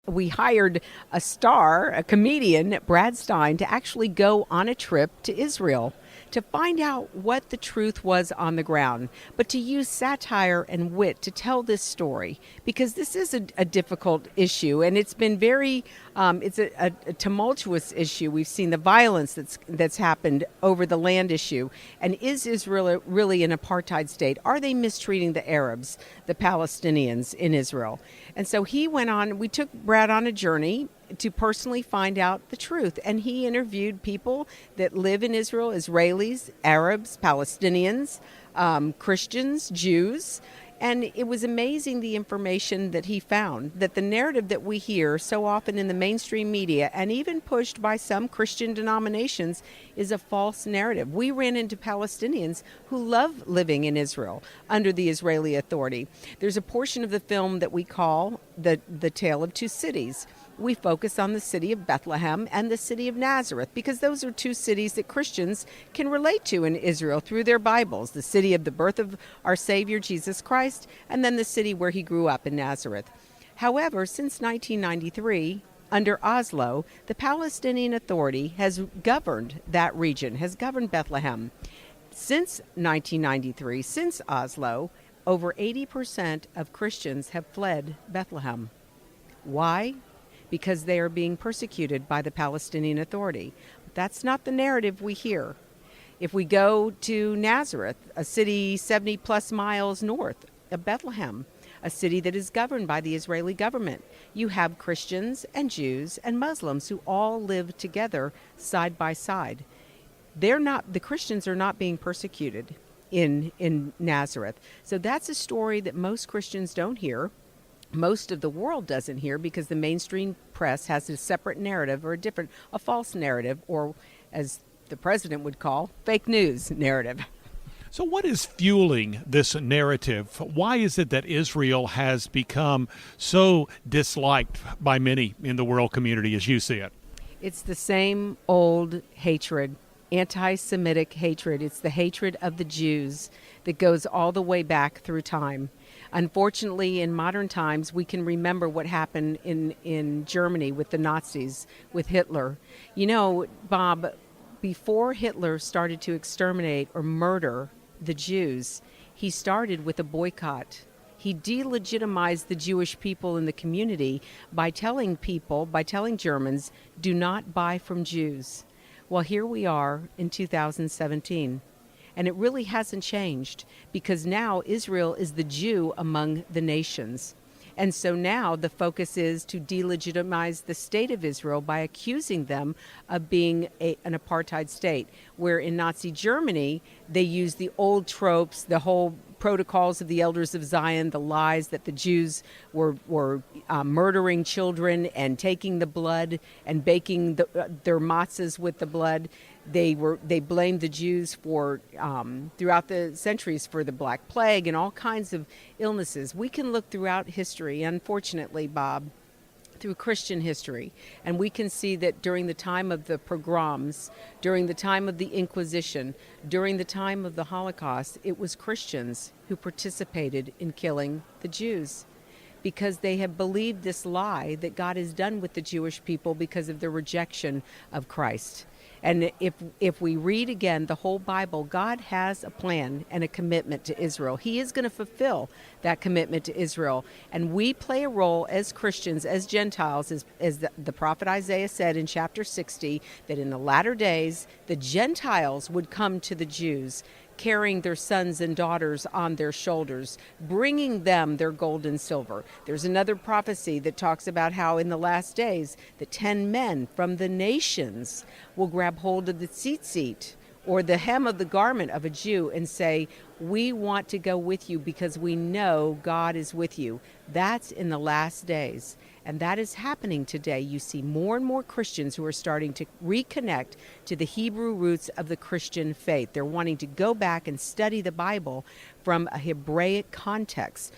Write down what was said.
We hired a star, a comedian, Brad Stein, to actually go on a trip to Israel to find out what the truth was on the ground, but to use satire and wit to tell this story, because this is a difficult issue, and it's been it's a tumultuous issue. We've seen the violence that's happened over the land issue. And is Israel really an apartheid state? Are they mistreating the Arabs, the Palestinians in Israel? And so we took Brad on a journey to personally find out the truth. And he interviewed people that live in Israel, Israelis, Arabs, Palestinians, Christians, Jews. And it was amazing the information that he found, that the narrative that we hear so often in the mainstream media and even pushed by some Christian denominations is a false narrative. We ran into Palestinians who love living in Israel under the Israeli Authority. There's a portion of the film that we call the Tale of Two Cities. We focus on the city of Bethlehem and the city of Nazareth because those are two cities that Christians can relate to in Israel through their Bibles, the city of the birth of our Savior, Jesus Christ, and then the city where he grew up in Nazareth. However, since 1993, under Oslo, the Palestinian Authority has governed that region, has governed Bethlehem. Since 1993, since Oslo, over 80% of Christians have fled Bethlehem. Why? Because they are being persecuted by the Palestinian Authority. That's not the narrative we hear. If we go to Nazareth, a city 70 plus miles north of Bethlehem, a city that is governed by the Israeli government, you have Christians and Jews and Muslims who all live together side by side. The Christians are not being persecuted in Nazareth. So that's a story that most Christians don't hear. Most of the world doesn't hear because the mainstream press has a separate narrative or a false narrative, or as the president would call, fake news narrative. So what is fueling this narrative? Why is it that Israel has become so disliked by many in the world community as you see it? It's the same old hatred, anti-Semitic hatred. It's the hatred of the Jews that goes all the way back through time. Unfortunately, in modern times, we can remember what happened in Germany with the Nazis, with Hitler. You know, Bob, before Hitler started to exterminate or murder the Jews, he started with a boycott. He delegitimized the Jewish people in the community by telling Germans, do not buy from Jews. Well, here we are in 2017. And it really hasn't changed because now Israel is the Jew among the nations. And so now the focus is to delegitimize the state of Israel by accusing them of being an apartheid state, where in Nazi Germany, they used the old tropes, the whole protocols of the elders of Zion, the lies that the Jews were murdering children and taking the blood and baking their matzahs with the blood. They blamed the Jews for throughout the centuries for the Black Plague and all kinds of illnesses. We can look throughout history, unfortunately, Bob, through Christian history, and we can see that during the time of the pogroms, during the time of the Inquisition, during the time of the Holocaust, it was Christians who participated in killing the Jews, because they have believed this lie that God is done with the Jewish people because of their rejection of Christ. And if we read again the whole Bible, God has a plan and a commitment to Israel. He is going to fulfill that commitment to Israel. And we play a role as Christians, as Gentiles, as the prophet Isaiah said in chapter 60, that in the latter days, the Gentiles would come to the Jews, carrying their sons and daughters on their shoulders, bringing them their gold and silver. There's another prophecy that talks about how in the last days, the 10 men from the nations will grab hold of the tzitzit, or the hem of the garment of a Jew, and say, we want to go with you because we know God is with you. That's in the last days. And that is happening today. You see more and more Christians who are starting to reconnect to the Hebrew roots of the Christian faith. They're wanting to go back and study the Bible from a Hebraic context.